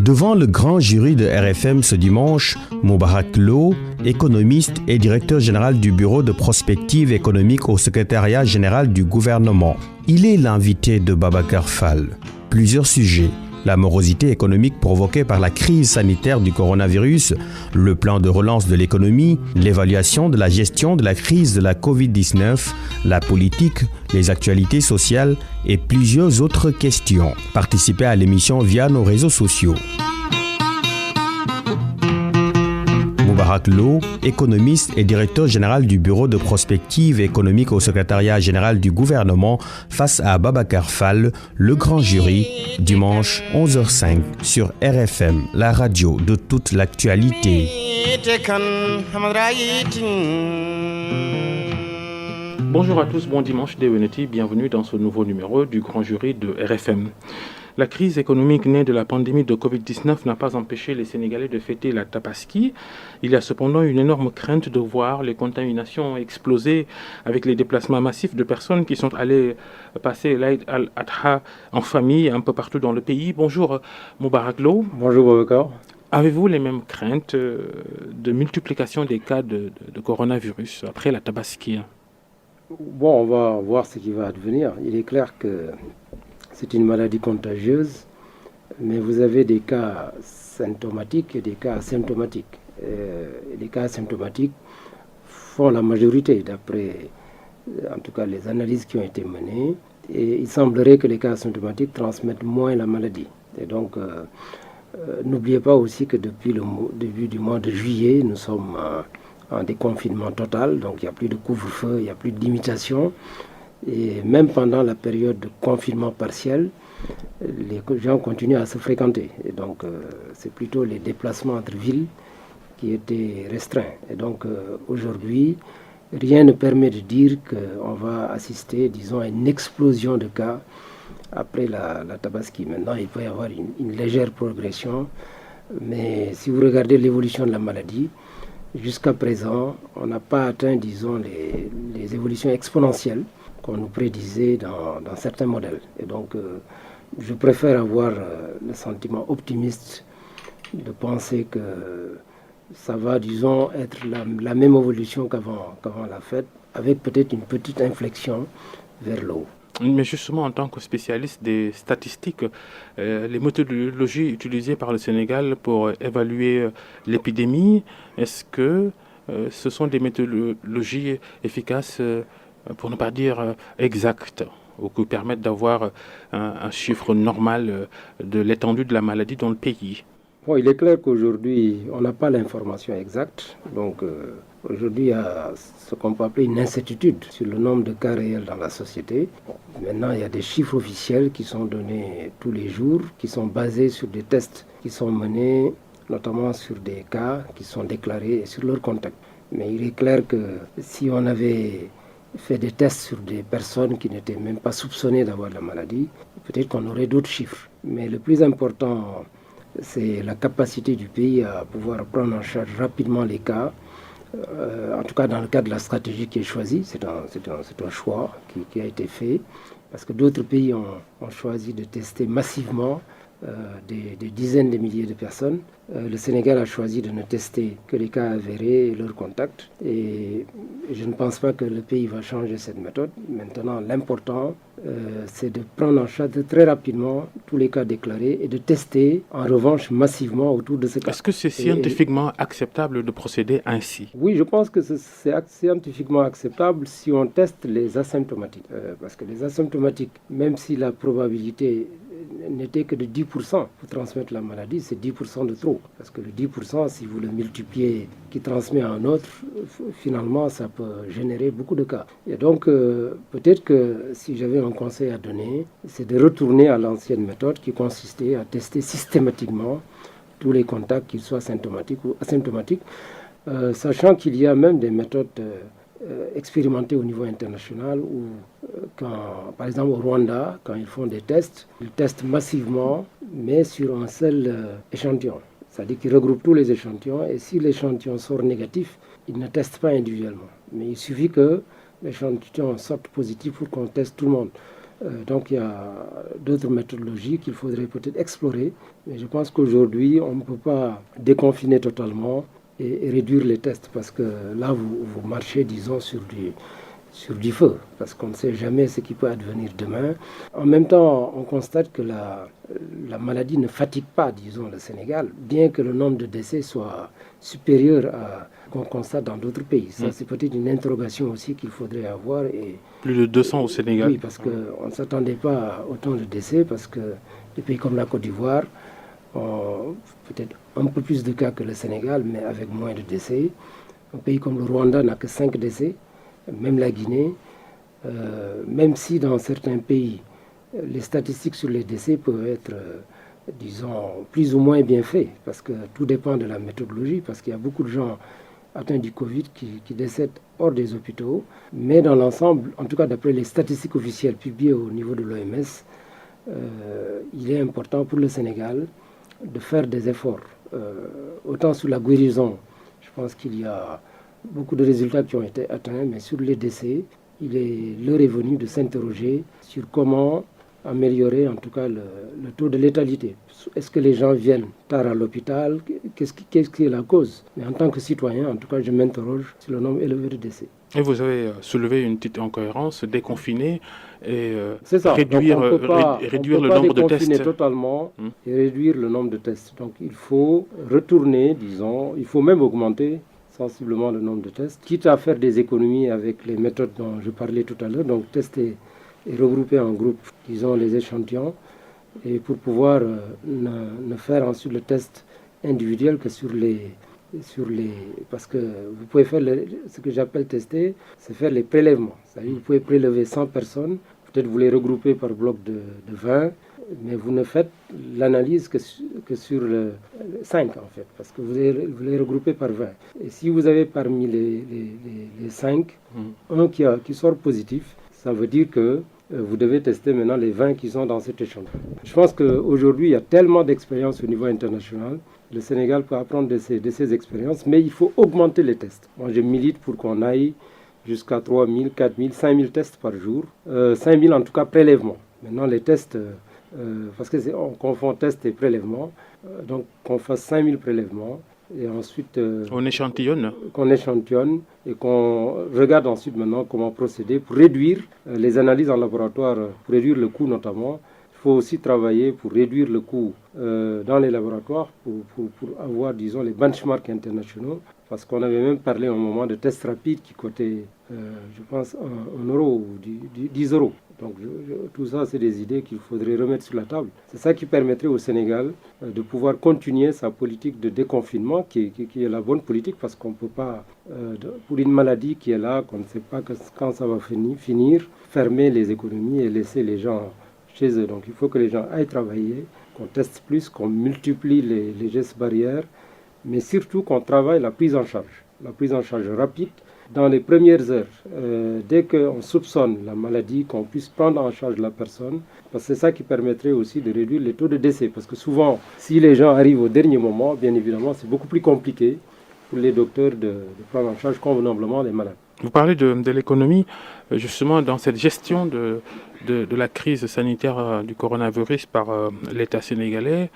Devant le grand jury de RFM ce dimanche, Moubarak Lo, économiste et directeur général du Bureau de prospective économique au secrétariat général du gouvernement. Il est l'invité de Babacar Fall. Plusieurs sujets. La morosité économique provoquée par la crise sanitaire du coronavirus, le plan de relance de l'économie, l'évaluation de la gestion de la crise de la Covid-19, la politique, les actualités sociales et plusieurs autres questions. Participez à l'émission via nos réseaux sociaux. Moubarak Lo, économiste et directeur général du Bureau de prospective économique au secrétariat général du gouvernement, face à Babacar Fall, le grand jury, dimanche 11h05 sur RFM, la radio de toute l'actualité. Bonjour à tous, bon dimanche Deweneti, bienvenue dans ce nouveau numéro du grand jury de RFM. La crise économique née de la pandémie de Covid-19 n'a pas empêché les Sénégalais de fêter la Tabaski. Il y a cependant une énorme crainte de voir les contaminations exploser avec les déplacements massifs de personnes qui sont allées passer l'Aïd al-Adha en famille un peu partout dans le pays. Bonjour Moubarak Lo. Bonjour Babacar. Avez-vous les mêmes craintes de multiplication des cas de coronavirus après la Tabaski? Bon, on va voir ce qui va advenir. Il est clair que c'est une maladie contagieuse, mais vous avez des cas symptomatiques et des cas asymptomatiques. Les cas asymptomatiques font la majorité, d'après en tout cas les analyses qui ont été menées. Et il semblerait que les cas asymptomatiques transmettent moins la maladie. Et donc, n'oubliez pas aussi que depuis le début du mois de juillet, nous sommes en déconfinement total, donc il n'y a plus de couvre-feu, il n'y a plus de limitation. Et même pendant la période de confinement partiel, les gens continuent à se fréquenter. Et donc, c'est plutôt les déplacements entre villes qui étaient restreints. Et donc, aujourd'hui, rien ne permet de dire qu'on va assister, disons, à une explosion de cas après la Tabaski. Maintenant, il peut y avoir une légère progression. Mais si vous regardez l'évolution de la maladie, jusqu'à présent, on n'a pas atteint, disons, les évolutions exponentielles qu'on nous prédisait dans certains modèles. Et donc, je préfère avoir le sentiment optimiste de penser que ça va, disons, être la même évolution qu'avant la fête, avec peut-être une petite inflexion vers le haut. Mais justement, en tant que spécialiste des statistiques, les méthodologies utilisées par le Sénégal pour évaluer l'épidémie, est-ce que ce sont des méthodologies efficaces, pour ne pas dire exactes, ou qui permettent d'avoir un chiffre normal de l'étendue de la maladie dans le pays? Bon, il est clair qu'aujourd'hui, on n'a pas l'information exacte. Donc, aujourd'hui, il y a ce qu'on peut appeler une incertitude sur le nombre de cas réels dans la société. Bon, maintenant, il y a des chiffres officiels qui sont donnés tous les jours, qui sont basés sur des tests qui sont menés, notamment sur des cas qui sont déclarés et sur leur contact. Mais il est clair que si on avait fait des tests sur des personnes qui n'étaient même pas soupçonnées d'avoir la maladie, peut-être qu'on aurait d'autres chiffres. Mais le plus important, c'est la capacité du pays à pouvoir prendre en charge rapidement les cas. En tout cas, dans le cadre de la stratégie qui est choisie, c'est un choix qui a été fait, parce que d'autres pays ont choisi de tester massivement des dizaines de milliers de personnes. Le Sénégal a choisi de ne tester que les cas avérés et leurs contacts. Et je ne pense pas que le pays va changer cette méthode. Maintenant, l'important, c'est de prendre en charge très rapidement tous les cas déclarés et de tester, en revanche, massivement autour de ces cas. Est-ce que c'est scientifiquement acceptable de procéder ainsi? Oui, je pense que c'est scientifiquement acceptable si on teste les asymptomatiques. Parce que les asymptomatiques, même si la probabilité n'était que de 10% pour transmettre la maladie, c'est 10% de trop. Parce que le 10%, si vous le multipliez, qui transmet à un autre, finalement, ça peut générer beaucoup de cas. Et donc, peut-être que si j'avais un conseil à donner, c'est de retourner à l'ancienne méthode qui consistait à tester systématiquement tous les contacts, qu'ils soient symptomatiques ou asymptomatiques, sachant qu'il y a même des méthodes expérimentés au niveau international où, par exemple au Rwanda, quand ils font des tests, ils testent massivement, mais sur un seul échantillon. C'est-à-dire qu'ils regroupent tous les échantillons et si l'échantillon sort négatif, ils ne testent pas individuellement. Mais il suffit que l'échantillon sorte positif pour qu'on teste tout le monde. Donc il y a d'autres méthodologies qu'il faudrait peut-être explorer. Mais je pense qu'aujourd'hui, on ne peut pas déconfiner totalement et réduire les tests parce que là, vous marchez, disons, sur du feu, parce qu'on ne sait jamais ce qui peut advenir demain. En même temps, on constate que la maladie ne fatigue pas, disons, le Sénégal, bien que le nombre de décès soit supérieur à ce qu'on constate dans d'autres pays. Ça, c'est peut-être une interrogation aussi qu'il faudrait avoir. Plus de 200 au Sénégal. Oui, parce qu'on ne s'attendait pas à autant de décès, parce que des pays comme la Côte d'Ivoire ont peut-être un peu plus de cas que le Sénégal, mais avec moins de décès. Un pays comme le Rwanda n'a que 5 décès. Même la Guinée, même si dans certains pays, les statistiques sur les décès peuvent être, disons, plus ou moins bien faites, parce que tout dépend de la méthodologie, parce qu'il y a beaucoup de gens atteints du Covid qui décèdent hors des hôpitaux. Mais dans l'ensemble, en tout cas d'après les statistiques officielles publiées au niveau de l'OMS, il est important pour le Sénégal de faire des efforts. Autant sur la guérison, je pense qu'il y a beaucoup de résultats qui ont été atteints, mais sur les décès, l'heure est venue de s'interroger sur comment améliorer en tout cas le taux de létalité. Est-ce que les gens viennent tard à l'hôpital? Qu'est-ce qui est la cause? Mais en tant que citoyen, en tout cas, je m'interroge sur le nombre élevé de décès. Et vous avez soulevé une petite incohérence, déconfiner et réduire le nombre de tests. Déconfiner totalement et réduire le nombre de tests. Donc il faut retourner, disons, il faut même augmenter sensiblement le nombre de tests, quitte à faire des économies avec les méthodes dont je parlais tout à l'heure, donc tester et regrouper en groupe, disons, les échantillons, et pour pouvoir ne faire ensuite le test individuel que sur les... Parce que vous pouvez faire ce que j'appelle tester, c'est faire les prélèvements. C'est-à-dire vous pouvez prélever 100 personnes, peut-être vous les regroupez par bloc de 20, mais vous ne faites l'analyse que sur le 5 en fait, parce que vous les regroupez par 20. Et si vous avez parmi les 5, un qui sort positif, ça veut dire que vous devez tester maintenant les 20 qui sont dans cet échantillon. Je pense qu'aujourd'hui, il y a tellement d'expériences au niveau international. Le Sénégal peut apprendre de ces expériences, mais il faut augmenter les tests. Moi, je milite pour qu'on aille jusqu'à 3 000, 4 000, 5 000 tests par jour. 5 000 en tout cas prélèvements. Maintenant, les tests... parce qu'on confond test et prélèvement, donc qu'on fasse 5000 prélèvements et ensuite on échantillonne. Qu'on échantillonne et qu'on regarde ensuite maintenant comment procéder pour réduire les analyses en laboratoire, pour réduire le coût notamment. Il faut aussi travailler pour réduire le coût dans les laboratoires pour avoir, disons, les benchmarks internationaux, parce qu'on avait même parlé à un moment de tests rapides qui coûtaient, je pense, 1 euro ou 10 euros. Donc tout ça, c'est des idées qu'il faudrait remettre sur la table. C'est ça qui permettrait au Sénégal de pouvoir continuer sa politique de déconfinement, qui est la bonne politique, parce qu'on ne peut pas, pour une maladie qui est là, qu'on ne sait pas quand ça va finir, fermer les économies et laisser les gens chez eux. Donc il faut que les gens aillent travailler, qu'on teste plus, qu'on multiplie les gestes barrières, mais surtout qu'on travaille la prise en charge rapide. Dans les premières heures, dès qu'on soupçonne la maladie, qu'on puisse prendre en charge la personne, parce que c'est ça qui permettrait aussi de réduire les taux de décès. Parce que souvent, si les gens arrivent au dernier moment, bien évidemment, c'est beaucoup plus compliqué pour les docteurs de prendre en charge convenablement les malades. Vous parlez de l'économie, justement, dans cette gestion de la crise sanitaire du coronavirus par l'État sénégalais.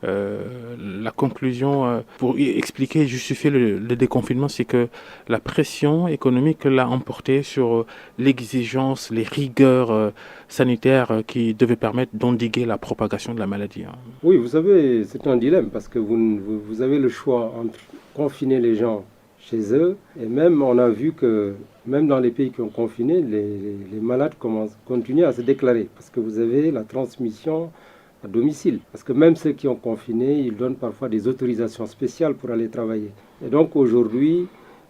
La conclusion pour expliquer et justifier le déconfinement, c'est que la pression économique l'a emporté sur l'exigence, les rigueurs sanitaires qui devaient permettre d'endiguer la propagation de la maladie. Oui, vous savez, c'est un dilemme parce que vous avez le choix entre confiner les gens chez eux, et même on a vu que même dans les pays qui ont confiné, les malades continuent à se déclarer parce que vous avez la transmission à domicile. Parce que même ceux qui ont confiné, ils donnent parfois des autorisations spéciales pour aller travailler. Et donc aujourd'hui,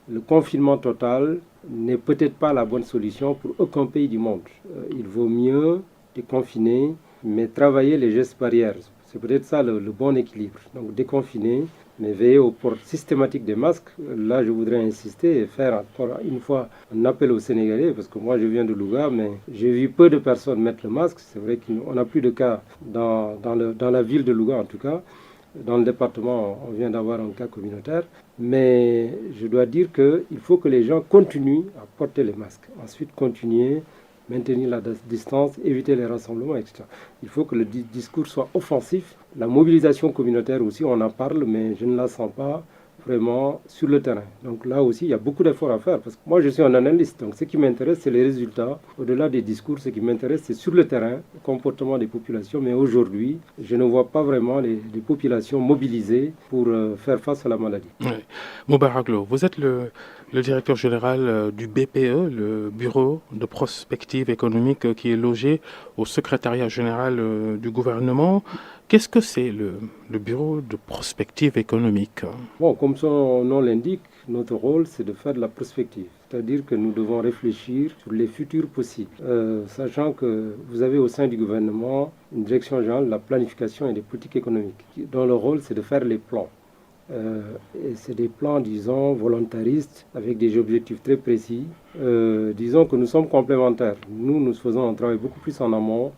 le confinement total n'est peut-être pas la bonne solution pour aucun pays du monde. Il vaut mieux déconfiner, mais travailler les gestes barrières. C'est peut-être ça le bon équilibre. Donc déconfiner, mais veiller au port systématique des masques. Là, je voudrais insister et faire encore une fois un appel aux Sénégalais, parce que moi, je viens de Louga, mais j'ai vu peu de personnes mettre le masque. C'est vrai qu'on n'a plus de cas dans la ville de Louga, en tout cas. Dans le département, on vient d'avoir un cas communautaire. Mais je dois dire qu'il faut que les gens continuent à porter les masques. Ensuite, continuer maintenir la distance, éviter les rassemblements, etc. Il faut que le discours soit offensif. La mobilisation communautaire aussi, on en parle, mais je ne la sens pas vraiment sur le terrain. Donc là aussi, il y a beaucoup d'efforts à faire parce que moi, je suis un analyste. Donc ce qui m'intéresse, c'est les résultats. Au-delà des discours, ce qui m'intéresse, c'est sur le terrain, le comportement des populations. Mais aujourd'hui, je ne vois pas vraiment les populations mobilisées pour faire face à la maladie. Oui. Moubarak Lo, vous êtes le directeur général du BPE, le Bureau de prospective économique qui est logé au secrétariat général du gouvernement. Qu'est-ce que c'est le Bureau de prospective économique? Bon, comme son nom l'indique, notre rôle, c'est de faire de la prospective. C'est-à-dire que nous devons réfléchir sur les futurs possibles, sachant que vous avez au sein du gouvernement une direction générale de la planification et des politiques économiques, dont le rôle, c'est de faire les plans. Et c'est des plans, disons, volontaristes, avec des objectifs très précis. Disons que nous sommes complémentaires. Nous faisons un travail beaucoup plus en amont,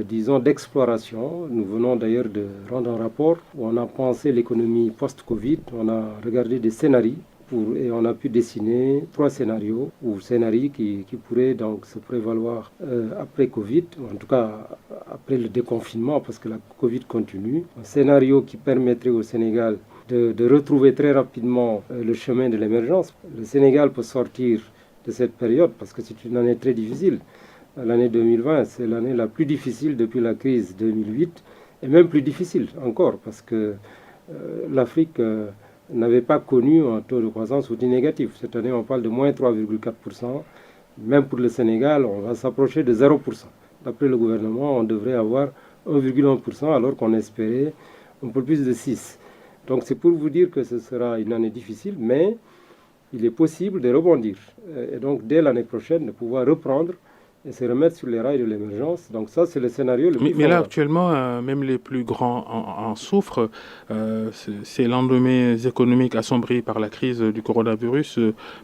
disons, d'exploration. Nous venons d'ailleurs de rendre un rapport où on a pensé l'économie post-Covid. On a regardé des scénarios et on a pu dessiner 3 scénarios, ou scénarios qui pourraient donc se prévaloir après Covid, ou en tout cas après le déconfinement, parce que la Covid continue. Un scénario qui permettrait au Sénégal de retrouver très rapidement le chemin de l'émergence. Le Sénégal peut sortir de cette période parce que c'est une année très difficile. L'année 2020, c'est l'année la plus difficile depuis la crise 2008, et même plus difficile encore parce que l'Afrique n'avait pas connu un taux de croissance aussi négatif. Cette année, on parle de moins 3,4%. Même pour le Sénégal, on va s'approcher de 0%. D'après le gouvernement, on devrait avoir 1,1% alors qu'on espérait un peu plus de 6%. Donc c'est pour vous dire que ce sera une année difficile, mais il est possible de rebondir. Et donc dès l'année prochaine, de pouvoir reprendre et se remettre sur les rails de l'émergence. Donc ça, c'est le scénario le plus Mais là, actuellement, même les plus grands en souffrent. Ces lendemains économiques assombris par la crise du coronavirus,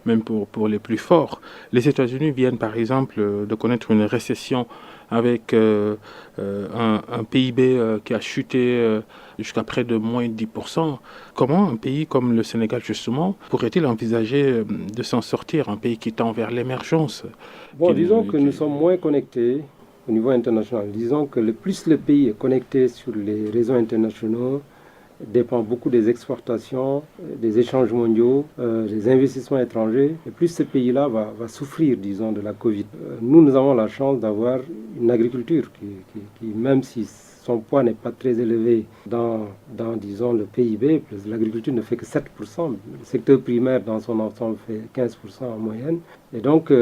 même pour les plus forts. Les États-Unis viennent, par exemple, de connaître une récession avec un PIB qui a chuté jusqu'à près de moins 10%. Comment un pays comme le Sénégal, justement, pourrait-il envisager de s'en sortir, un pays qui tend vers l'émergence? Bon, disons que nous sommes moins connectés au niveau international. Disons que plus le pays est connecté sur les réseaux internationaux, dépend beaucoup des exportations, des échanges mondiaux, des investissements étrangers. Et plus ce pays-là va souffrir, disons, de la Covid. Nous avons la chance d'avoir une agriculture qui, même si son poids n'est pas très élevé dans disons, le PIB, l'agriculture ne fait que 7%. Le secteur primaire, dans son ensemble, fait 15% en moyenne. Et donc,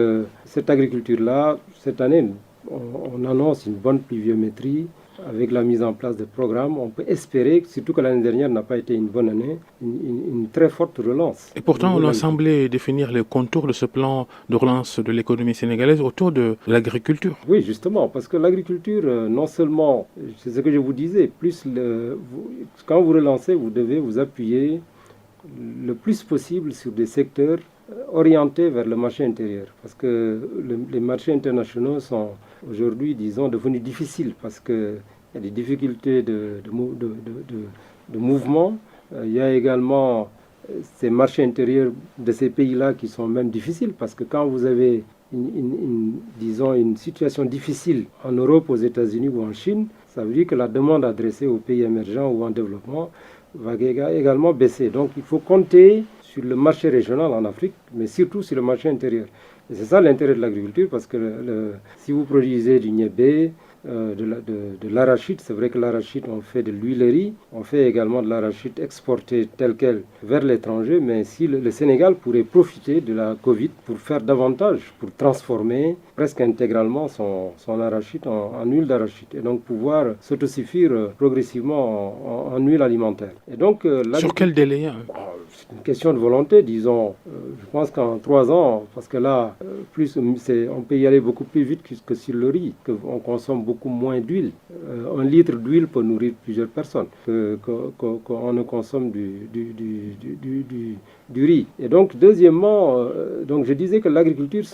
cette agriculture-là, cette année, on annonce une bonne pluviométrie. Avec la mise en place de programmes, on peut espérer, surtout que l'année dernière n'a pas été une bonne année, une très forte relance. Et pourtant, on a semblé définir les contours de ce plan de relance de l'économie sénégalaise autour de l'agriculture. Oui, justement, parce que l'agriculture, non seulement, c'est ce que je vous disais, quand vous relancez, vous devez vous appuyer le plus possible sur des secteurs orientés vers le marché intérieur. Parce que les marchés internationaux sont aujourd'hui, disons, devenus difficiles parce qu'il y a des difficultés de mouvement. Il y a également ces marchés intérieurs de ces pays-là qui sont même difficiles parce que quand vous avez disons, une situation difficile en Europe, aux États-Unis ou en Chine, ça veut dire que la demande adressée aux pays émergents ou en développement va également baisser. Donc il faut compter sur le marché régional en Afrique, mais surtout sur le marché intérieur. Et c'est ça l'intérêt de l'agriculture, parce que si vous produisez du niébé, de l'arachide, c'est vrai que l'arachide, on fait de l'huilerie, on fait également de l'arachide exporté tel quel vers l'étranger, mais si le Sénégal pourrait profiter de la Covid pour faire davantage, pour transformer presque intégralement son arachide en huile d'arachide, et donc pouvoir s'autosuffire progressivement en huile alimentaire. Et donc, sur quel délai c'est une question de volonté, disons. Je pense qu'en 3 ans, parce que là, on peut y aller beaucoup plus vite que sur le riz, qu'on consomme beaucoup moins d'huile. 1 litre d'huile peut nourrir plusieurs personnes qu'on ne consomme du riz. Et donc, deuxièmement, donc je disais que l'agriculture,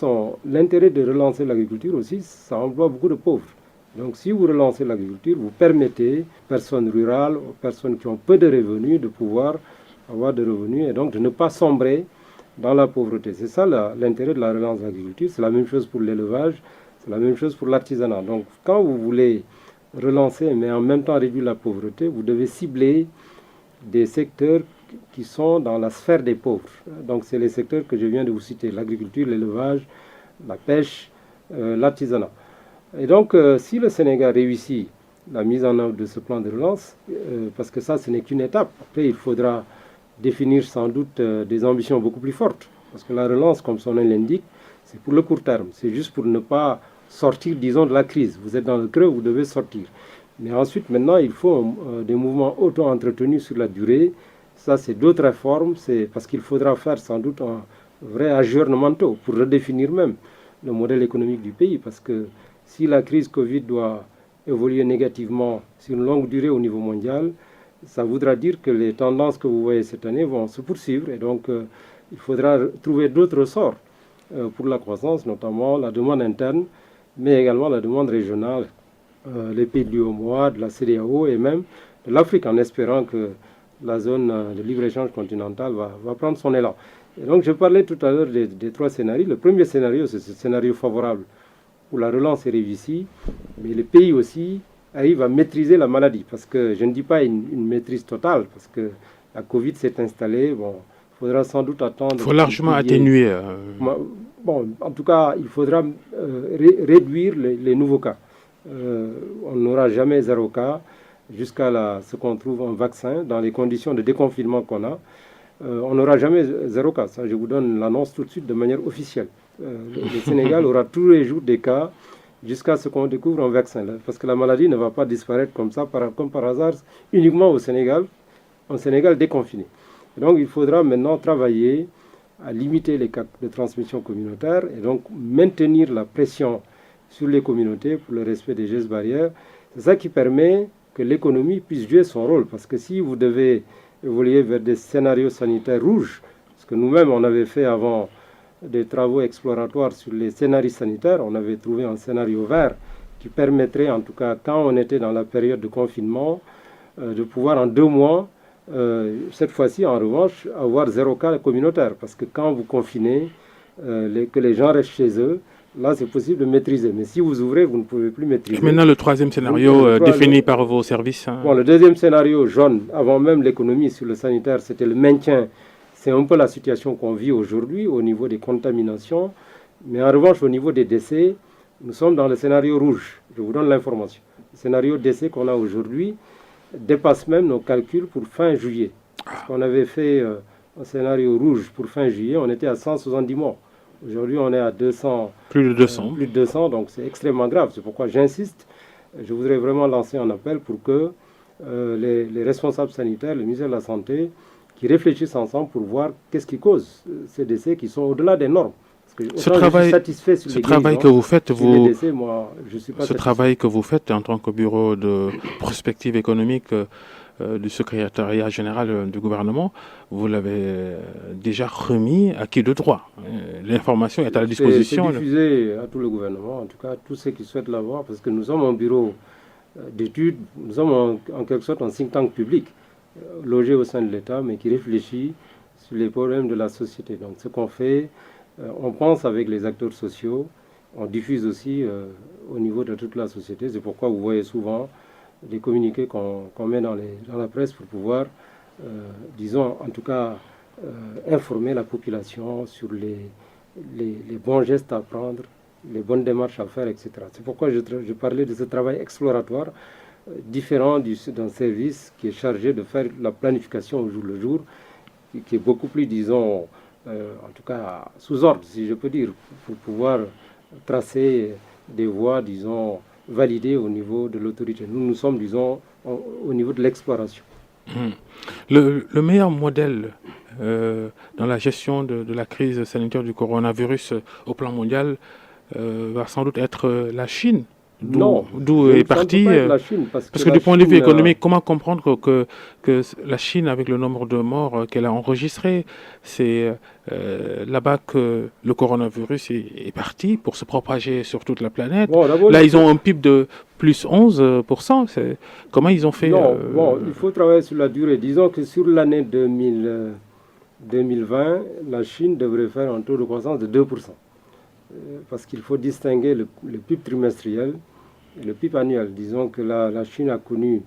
l'intérêt de relancer l'agriculture aussi, ça emploie beaucoup de pauvres. Donc si vous relancez l'agriculture, vous permettez aux personnes rurales, aux personnes qui ont peu de revenus, de pouvoir avoir des revenus et donc de ne pas sombrer dans la pauvreté. C'est ça l'intérêt de la relance de l'agriculture. C'est la même chose pour l'élevage, C'est la même chose pour l'artisanat. Donc, quand vous voulez relancer, mais en même temps réduire la pauvreté, vous devez cibler des secteurs qui sont dans la sphère des pauvres. Donc, c'est les secteurs que je viens de vous citer, l'agriculture, l'élevage, la pêche, l'artisanat. Et donc, si le Sénégal réussit la mise en œuvre de ce plan de relance, parce que ça, ce n'est qu'une étape. Après, il faudra définir sans doute des ambitions beaucoup plus fortes. Parce que la relance, comme son nom l'indique, c'est pour le court terme. C'est juste pour ne pas sortir, disons, de la crise. Vous êtes dans le creux, vous devez sortir. Mais ensuite, maintenant, il faut des mouvements auto-entretenus sur la durée. Ça, c'est d'autres réformes. C'est parce qu'il faudra faire sans doute un vrai ajournement pour redéfinir même le modèle économique du pays. Parce que si la crise Covid doit évoluer négativement sur une longue durée au niveau mondial, ça voudra dire que les tendances que vous voyez cette année vont se poursuivre. Et donc, il faudra trouver d'autres ressorts pour la croissance, notamment la demande interne, mais également la demande régionale, les pays de l'UEMOA, de la CEDEAO et même de l'Afrique, en espérant que la zone de libre-échange continentale va prendre son élan. Et donc, je parlais tout à l'heure des trois scénarios. Le premier scénario, c'est ce scénario favorable où la relance est réussie, mais le pays aussi arrive à maîtriser la maladie. Parce que je ne dis pas une maîtrise totale, parce que la Covid s'est installée. Bon, il faudra sans doute attendre. Il faut largement atténuer. Bon, en tout cas, il faudra réduire les nouveaux cas. On n'aura jamais 0 cas jusqu'à ce qu'on trouve un vaccin dans les conditions de déconfinement qu'on a. On n'aura jamais 0 cas. Ça, je vous donne l'annonce tout de suite de manière officielle. Le Sénégal aura tous les jours des cas jusqu'à ce qu'on découvre un vaccin. Parce que la maladie ne va pas disparaître comme ça, comme par hasard, uniquement au Sénégal, un Sénégal déconfiné. Et donc, il faudra maintenant travailler à limiter les cas de transmission communautaire et donc maintenir la pression sur les communautés pour le respect des gestes barrières. C'est ça qui permet que l'économie puisse jouer son rôle. Parce que si vous devez évoluer vers des scénarios sanitaires rouges, parce que nous-mêmes, on avait fait avant des travaux exploratoires sur les scénarios sanitaires, on avait trouvé un scénario vert qui permettrait, en tout cas, quand on était dans la période de confinement, de pouvoir en 2 mois, cette fois-ci, en revanche, avoir 0 cas communautaire. Parce que quand vous confinez, que les gens restent chez eux, là, c'est possible de maîtriser. Mais si vous ouvrez, vous ne pouvez plus maîtriser. Et maintenant, le troisième scénario défini par vos services. Bon, le deuxième scénario, jaune, avant même l'économie sur le sanitaire, c'était le maintien. C'est un peu la situation qu'on vit aujourd'hui au niveau des contaminations. Mais en revanche, au niveau des décès, nous sommes dans le scénario rouge. Je vous donne l'information. Le scénario décès qu'on a aujourd'hui dépasse même nos calculs pour fin juillet. Parce qu'on avait fait un scénario rouge pour fin juillet, on était à 170 morts. Aujourd'hui, on est à 200. Plus de 200. Plus de 200, donc c'est extrêmement grave. C'est pourquoi j'insiste. Je voudrais vraiment lancer un appel pour que les responsables sanitaires, le ministère de la Santé, qui réfléchissent ensemble pour voir qu'est-ce qui cause ces décès qui sont au-delà des normes. Parce que ce travail que vous faites, travail que vous faites en tant que bureau de prospective économique du secrétariat général du gouvernement, vous l'avez déjà remis à qui de droit. L'information est à la disposition. C'est diffusé à tout le gouvernement, en tout cas à tous ceux qui souhaitent l'avoir, parce que nous sommes un bureau d'études, nous sommes en quelque sorte un think tank public, logé au sein de l'État, mais qui réfléchit sur les problèmes de la société. Donc ce qu'on fait, on pense avec les acteurs sociaux, on diffuse aussi au niveau de toute la société. C'est pourquoi vous voyez souvent des communiqués qu'on met dans la presse pour pouvoir, disons, en tout cas, informer la population sur les bons gestes à prendre, les bonnes démarches à faire, etc. C'est pourquoi je parlais de ce travail exploratoire, différent d'un service qui est chargé de faire la planification au jour le jour, qui est beaucoup plus, disons, en tout cas sous ordre, si je peux dire, pour pouvoir tracer des voies, disons, validées au niveau de l'autorité. Nous sommes, disons, au niveau de l'exploration. Le meilleur modèle dans la gestion de la crise sanitaire du coronavirus au plan mondial va sans doute être la Chine. D'où est partie parce que du point de vue économique, comment comprendre que la Chine, avec le nombre de morts qu'elle a enregistré, c'est là-bas que le coronavirus est parti pour se propager sur toute la planète. Là, ils ont un PIB de plus 11%. Comment ils ont fait il faut travailler sur la durée. Disons que sur l'année 2020, la Chine devrait faire un taux de croissance de 2%. parce qu'il faut distinguer le PIB trimestriel et le PIB annuel. Disons que la Chine a connu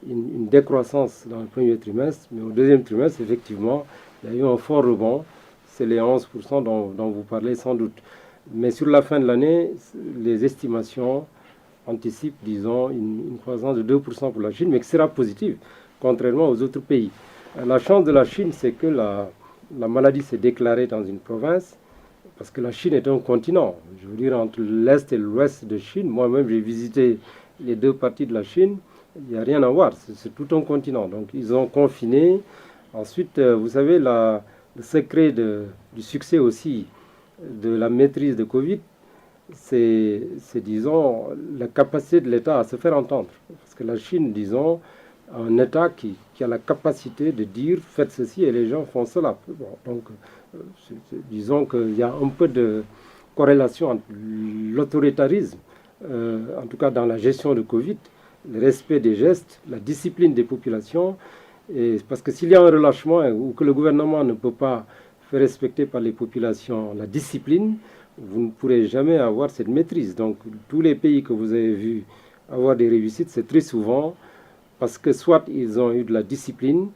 une décroissance dans le premier trimestre, mais au deuxième trimestre, effectivement, il y a eu un fort rebond. C'est les 11% dont vous parlez sans doute. Mais sur la fin de l'année, les estimations anticipent, disons, une croissance de 2% pour la Chine, mais qui sera positive, contrairement aux autres pays. La chance de la Chine, c'est que la maladie s'est déclarée dans une province, parce que la Chine est un continent. Je veux dire, entre l'Est et l'Ouest de Chine, moi-même j'ai visité les deux parties de la Chine, il n'y a rien à voir, c'est tout un continent. Donc ils ont confiné. Ensuite, vous savez, le secret du succès aussi de la maîtrise de Covid, c'est, disons, la capacité de l'État à se faire entendre. Parce que la Chine, disons, a un État qui a la capacité de dire « faites ceci » et les gens font cela. Bon, donc, disons qu'il y a un peu de corrélation entre l'autoritarisme, en tout cas dans la gestion de Covid, le respect des gestes, la discipline des populations. Et parce que s'il y a un relâchement ou que le gouvernement ne peut pas faire respecter par les populations la discipline, vous ne pourrez jamais avoir cette maîtrise. Donc tous les pays que vous avez vus avoir des réussites, c'est très souvent parce que soit ils ont eu de la discipline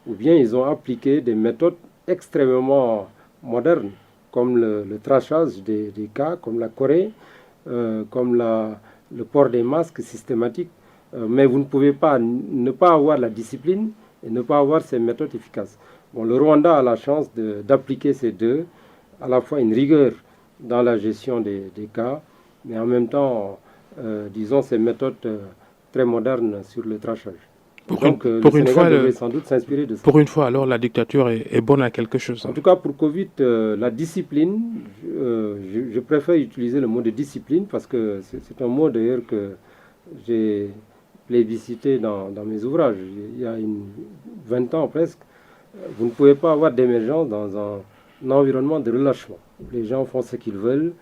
ou bien ils ont appliqué des méthodes extrêmement modernes, comme le trachage des cas, comme la Corée, comme le port des masques systématiques. Mais vous ne pouvez pas ne pas avoir la discipline et ne pas avoir ces méthodes efficaces. Bon, le Rwanda a la chance d'appliquer ces deux, à la fois une rigueur dans la gestion des cas, mais en même temps, disons, ces méthodes très modernes sur le trachage. Donc, le Sénégal devrait sans doute s'inspirer de ça. Pour une fois, alors, la dictature est bonne à quelque chose. En tout cas, pour Covid, la discipline, je préfère utiliser le mot de discipline parce que c'est un mot d'ailleurs que j'ai plébiscité dans mes ouvrages. Il y a 20 ans presque, vous ne pouvez pas avoir d'émergence dans un environnement de relâchement. Les gens font ce qu'ils veulent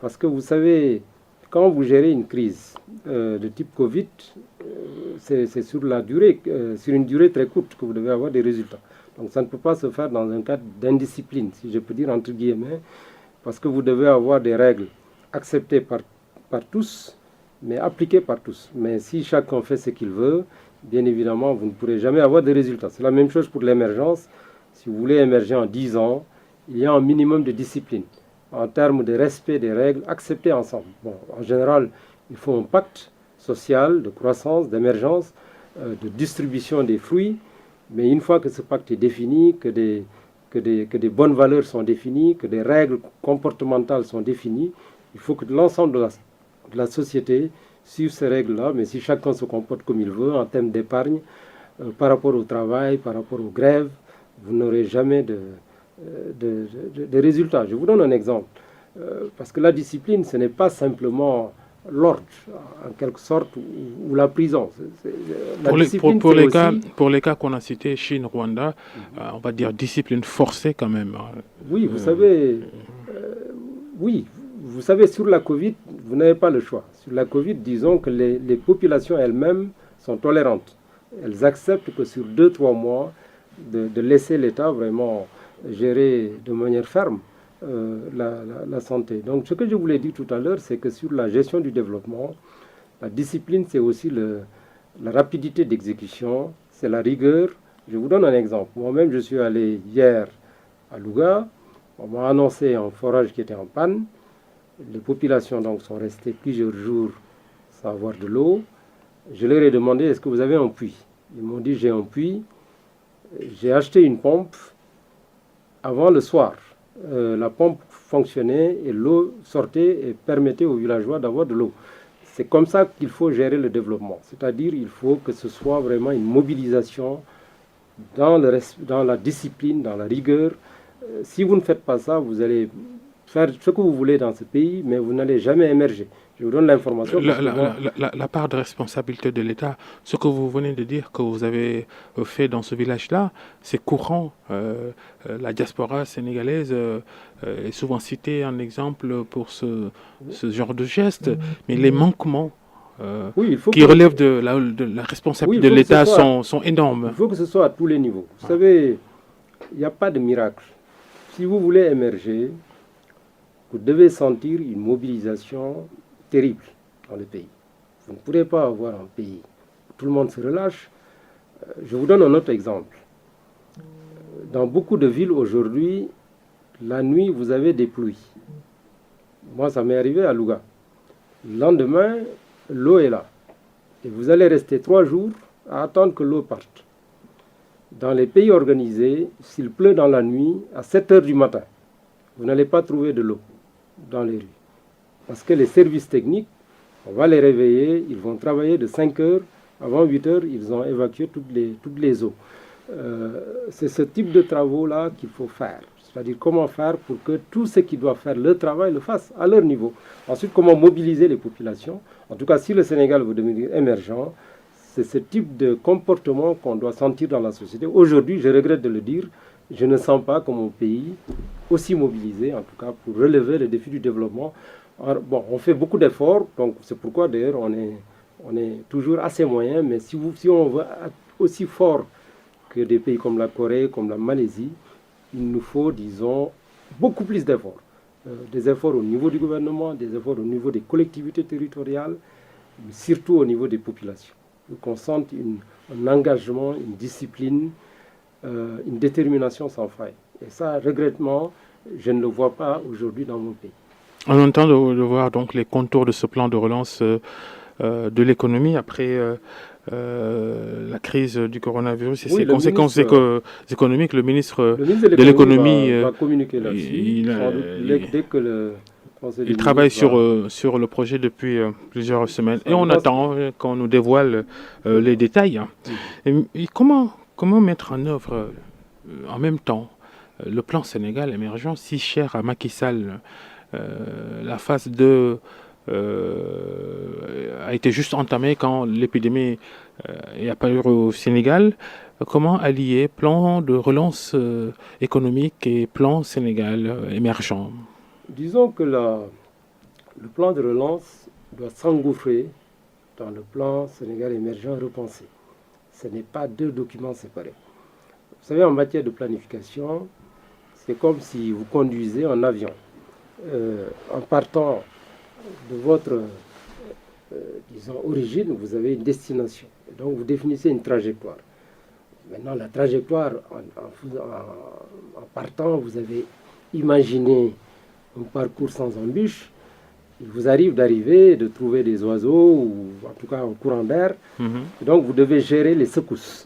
parce que vous savez, quand vous gérez une crise de type Covid, c'est sur la durée, sur une durée très courte que vous devez avoir des résultats. Donc ça ne peut pas se faire dans un cadre d'indiscipline, si je peux dire entre guillemets, parce que vous devez avoir des règles acceptées par tous, mais appliquées par tous. Mais si chacun fait ce qu'il veut, bien évidemment, vous ne pourrez jamais avoir de résultats. C'est la même chose pour l'émergence. Si vous voulez émerger en 10 ans, il y a un minimum de discipline en termes de respect des règles acceptées ensemble. Bon, en général, il faut un pacte social de croissance, d'émergence, de distribution des fruits. Mais une fois que ce pacte est défini, que des bonnes valeurs sont définies, que des règles comportementales sont définies, il faut que l'ensemble de la société suive ces règles-là. Mais si chacun se comporte comme il veut en termes d'épargne, par rapport au travail, par rapport aux grèves, vous n'aurez jamais de résultats. Je vous donne un exemple. Parce que la discipline, ce n'est pas simplement l'ordre, en quelque sorte, ou la prison. Pour les cas qu'on a cités, Chine, Rwanda, on va dire discipline forcée quand même. Oui, vous savez, vous savez, sur la Covid, vous n'avez pas le choix. Sur la Covid, disons que les populations elles-mêmes sont tolérantes. Elles acceptent que sur 2-3 mois, de laisser l'État vraiment gérer de manière ferme la santé. Donc ce que je voulais dire tout à l'heure, c'est que sur la gestion du développement, la discipline, c'est aussi la rapidité d'exécution, c'est la rigueur. Je vous donne un exemple. Moi-même, je suis allé hier à Louga, on m'a annoncé un forage qui était en panne. Les populations donc sont restées plusieurs jours sans avoir de l'eau. Je leur ai demandé, est-ce que vous avez un puits? Ils m'ont dit, j'ai un puits. J'ai acheté une pompe avant le soir. La pompe fonctionnait et l'eau sortait et permettait aux villageois d'avoir de l'eau. C'est comme ça qu'il faut gérer le développement. C'est-à-dire qu'il faut que ce soit vraiment une mobilisation dans la discipline, dans la rigueur. Si vous ne faites pas ça, vous allez faire ce que vous voulez dans ce pays, mais vous n'allez jamais émerger. Je vous donne l'information. La part de responsabilité de l'État, ce que vous venez de dire que vous avez fait dans ce village-là, c'est courant. La diaspora sénégalaise est souvent citée en exemple pour ce genre de geste, mais les manquements qui relèvent de la responsabilité de l'État sont énormes. Il faut que ce soit à tous les niveaux. Vous savez, il n'y a pas de miracle. Si vous voulez émerger, vous devez sentir une mobilisation terrible dans le pays. Vous ne pourrez pas avoir un pays où tout le monde se relâche. Je vous donne un autre exemple. Dans beaucoup de villes aujourd'hui, la nuit, vous avez des pluies. Moi, ça m'est arrivé à Louga. Le lendemain, l'eau est là. Et vous allez rester 3 jours à attendre que l'eau parte. Dans les pays organisés, s'il pleut dans la nuit, à 7 heures du matin, vous n'allez pas trouver de l'eau dans les rues. Parce que les services techniques, on va les réveiller, ils vont travailler de 5 heures, avant 8 heures, ils ont évacué toutes les eaux. C'est ce type de travaux-là qu'il faut faire. C'est-à-dire comment faire pour que tous ceux qui doivent faire le travail le fassent à leur niveau. Ensuite, comment mobiliser les populations. En tout cas, si le Sénégal veut devenir émergent, c'est ce type de comportement qu'on doit sentir dans la société. Aujourd'hui, je regrette de le dire, je ne sens pas que mon pays aussi mobilisé, en tout cas, pour relever les défis du développement. Alors, bon, on fait beaucoup d'efforts, donc c'est pourquoi d'ailleurs on est toujours assez moyen, mais si on veut être aussi fort que des pays comme la Corée, comme la Malaisie, il nous faut, disons, beaucoup plus d'efforts. Des efforts au niveau du gouvernement, des efforts au niveau des collectivités territoriales, mais surtout au niveau des populations. Qu'on sente un engagement, une discipline, une détermination sans faille. Et ça, regrettement, je ne le vois pas aujourd'hui dans mon pays. On entend de voir donc les contours de ce plan de relance de l'économie après la crise du coronavirus et ses conséquences économiques. Le ministre de l'économie va communiquer là-dessus. Dès que il travaille sur le projet depuis plusieurs semaines et on attend qu'on nous dévoile les détails. Et comment mettre en œuvre en même temps le plan Sénégal émergent si cher à Macky Sall? La phase 2 a été juste entamée quand l'épidémie est apparue au Sénégal. Comment allier plan de relance économique et plan Sénégal émergent? Disons que le plan de relance doit s'engouffrer dans le plan Sénégal émergent repensé. Ce n'est pas 2 documents séparés. Vous savez, en matière de planification, c'est comme si vous conduisez un avion. En partant de votre origine, vous avez une destination. Et donc, vous définissez une trajectoire. Maintenant, la trajectoire, en partant, vous avez imaginé un parcours sans embûche. Il vous arrive de trouver des oiseaux, ou en tout cas un courant d'air. Et donc, vous devez gérer les secousses.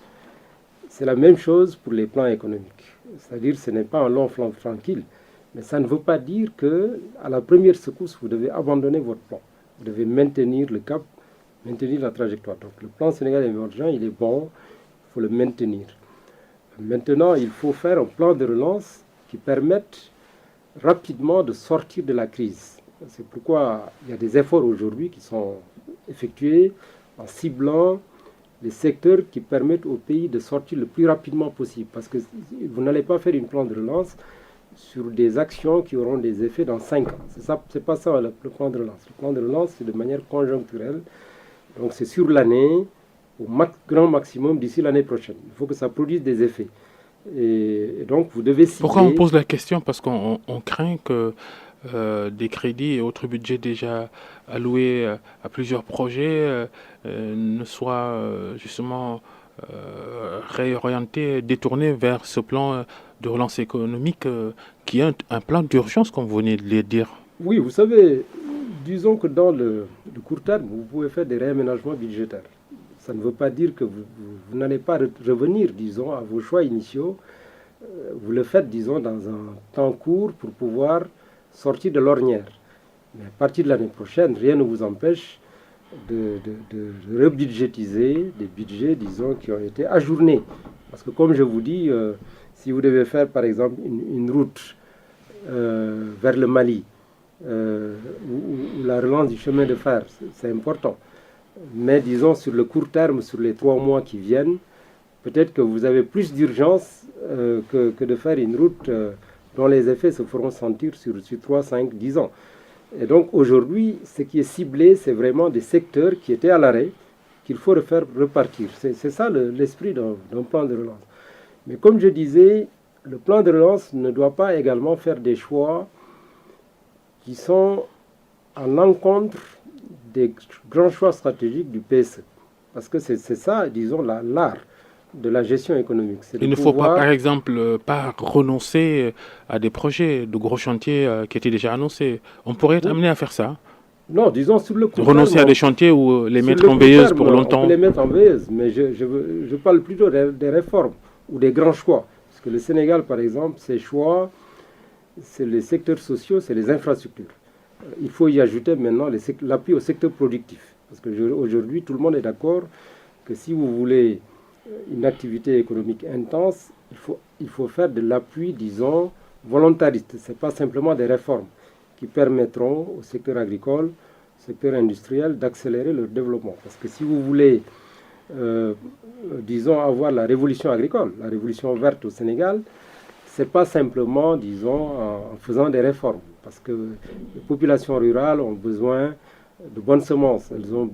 C'est la même chose pour les plans économiques. C'est-à-dire que ce n'est pas un long fleuve tranquille. Mais ça ne veut pas dire qu'à la première secousse, vous devez abandonner votre plan. Vous devez maintenir le cap, maintenir la trajectoire. Donc le plan Sénégal émergent, il est bon, il faut le maintenir. Maintenant, il faut faire un plan de relance qui permette rapidement de sortir de la crise. C'est pourquoi il y a des efforts aujourd'hui qui sont effectués en ciblant les secteurs qui permettent au pays de sortir le plus rapidement possible. Parce que vous n'allez pas faire un plan de relance sur des actions qui auront des effets dans 5 ans. C'est pas ça le plan de relance. Le plan de relance, c'est de manière conjoncturelle. Donc c'est sur l'année, au grand maximum d'ici l'année prochaine. Il faut que ça produise des effets. Et donc vous devez cibler... Pourquoi on pose la question? Parce qu'on craint que des crédits et autres budgets déjà alloués à plusieurs projets ne soient justement réorientés, détournés vers ce plan de relance économique qui est un plan d'urgence, comme vous venez de le dire. Oui, vous savez, disons que dans le court terme, vous pouvez faire des réaménagements budgétaires. Ça ne veut pas dire que vous n'allez pas revenir, disons, à vos choix initiaux. Vous le faites, disons, dans un temps court pour pouvoir sortir de l'ornière. Mais à partir de l'année prochaine, rien ne vous empêche de rebudgétiser des budgets, disons, qui ont été ajournés. Parce que comme je vous dis, si vous devez faire, par exemple, une route vers le Mali, ou la relance du chemin de fer, c'est important. Mais disons, sur le court terme, sur les 3 mois qui viennent, peut-être que vous avez plus d'urgence que de faire une route dont les effets se feront sentir sur 3, 5, 10 ans. Et donc aujourd'hui, ce qui est ciblé, c'est vraiment des secteurs qui étaient à l'arrêt, qu'il faut refaire repartir. C'est ça l'esprit d'un plan de relance. Mais comme je disais, le plan de relance ne doit pas également faire des choix qui sont en encontre des grands choix stratégiques du PSE. Parce que c'est ça, disons, l'art de la gestion économique. Il ne faut pas, par exemple, pas renoncer à des projets de gros chantiers qui étaient déjà annoncés. On pourrait être amené à faire ça. Non, disons sur le court renoncer terme, à des chantiers ou les mettre en veilleuse pour longtemps. On peut les mettre en veilleuse, mais je parle plutôt des réformes ou des grands choix. Parce que le Sénégal, par exemple, ses choix, c'est les secteurs sociaux, c'est les infrastructures. Il faut y ajouter maintenant l'appui au secteur productif. Parce qu'aujourd'hui, tout le monde est d'accord que si vous voulez une activité économique intense, il faut faire de l'appui, disons, volontariste. Ce n'est pas simplement des réformes qui permettront au secteur agricole, au secteur industriel d'accélérer leur développement. Parce que si vous voulez, disons, avoir la révolution agricole, la révolution verte au Sénégal, ce n'est pas simplement, disons, en faisant des réformes. Parce que les populations rurales ont besoin de bonnes semences, elles ont